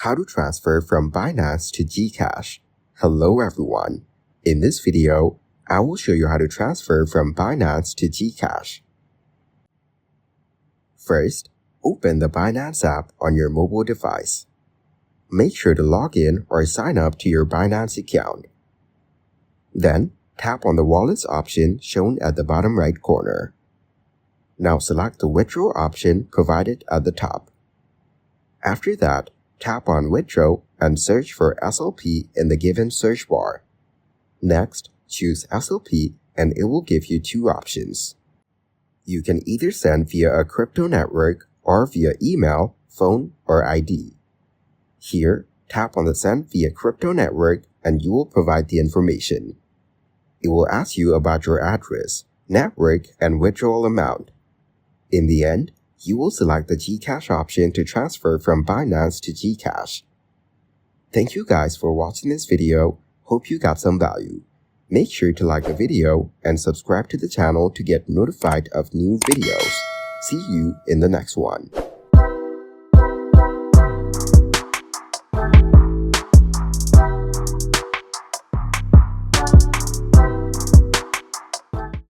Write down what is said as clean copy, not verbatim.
How to transfer from Binance to Gcash. Hello everyone. In this video, I will show you how to transfer from Binance to Gcash. First, open the Binance app on your mobile device. Make sure to log in or sign up to your Binance account. Then, tap on the Wallets option shown at the bottom right corner. Now select the Withdraw option provided at the top. After that, tap on Withdraw and search for SLP in the given search bar. Next, choose SLP and it will give you two options. You can either send via a crypto network or via email, phone, or ID. Here, tap on the Send via crypto network and you will provide the information. It will ask you about your address, network, and withdrawal amount. In the end, you will select the Gcash option to transfer from Binance to Gcash. Thank you guys for watching this video. Hope you got some value. Make sure to like the video and subscribe to the channel to get notified of new videos. See you in the next one.